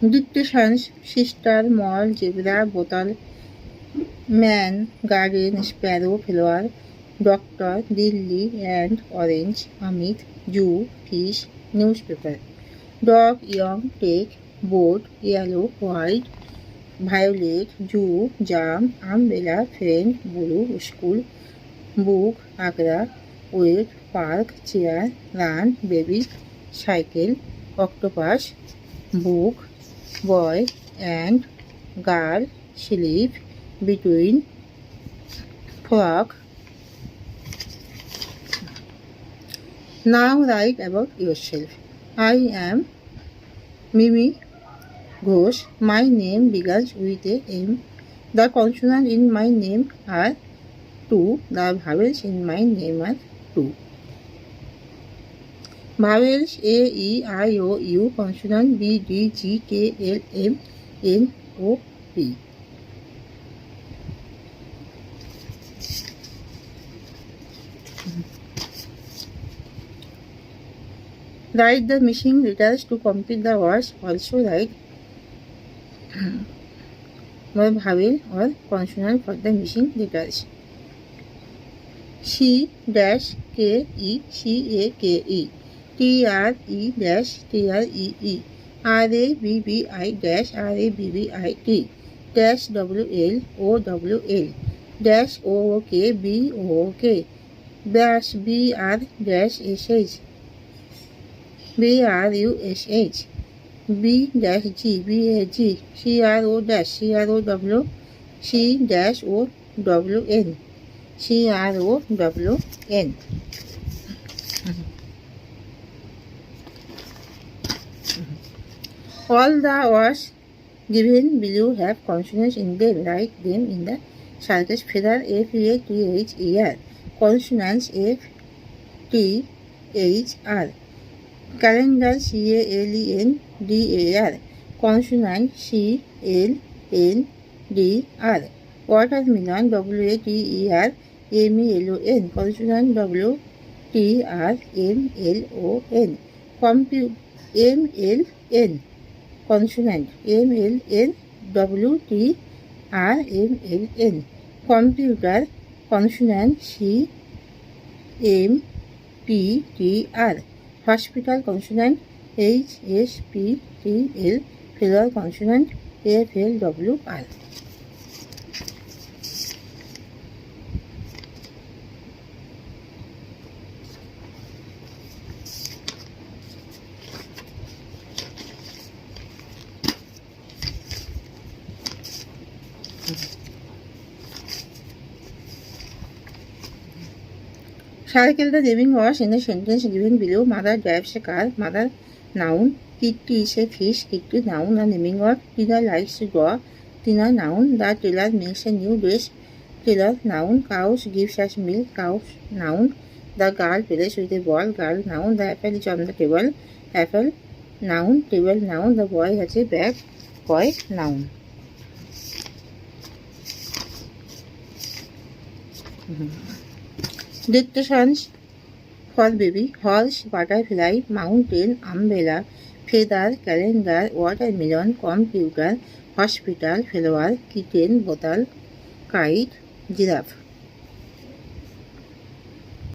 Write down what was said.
Dictations, sister, mall, zebra, bottle, man, garden, sparrow, flower, doctor, lily, and orange, Amit, Jew, fish, newspaper. Dog, young, take, boat, yellow, white, violet, Jew, jam, umbrella, friend, blue, school, book, agra, wait, park, chair, run, baby, cycle, octopus, book, boy, and girl, sleep, between, frog. Now write about yourself. I am Mimi Ghosh. My name begins with a M. The consonants in my name are two. The vowels in my name are two. Vowels A, E, I, O, U. Consonant B, D, G, K, L, M, N, O, P. Write the missing letters to complete the words. Also write one vowel or consonant for the missing letters. C dash K E C A K E, T R E dash T R E E, R A B B I dash R A B B I T, dash W L O W L, dash O O K B O O K, dash B R dash S H, B R U S H, B dash G B A G, C R O dash C R O W, C dash O W N, C R O W N. All the words given below have consonants in them. Write them in the circles. Feather, F A T H E R. Consonants F T H R. Calendar, C A L E N D A R. Consonant C L N D R. Watermelon, W A T E R M E L O N. Consonant W T R M L O N. Compute, M L N. Consonant M L N W T R M L N. Computer, consonant C M P T R. Hospital, consonant H S P T L. Flower, consonant F L W R. Circle the living words in the sentence given below. Mother drives a car. Mother, noun. Kitty is a fish. Kitty, noun. A naming word. Tina likes to draw. Tina, noun. The tailor makes a new dress. Tailor, noun. Cows gives us milk. Cows, noun. The girl plays with a ball. Girl, noun. The apple is on the table. Apple, noun. Table, noun. The boy has a bag. Boy, noun. Dictations for baby: horse, butterfly, mountain, umbrella, feather, calendar, watermelon, computer, hospital, flower, kitten, bottle, kite, giraffe.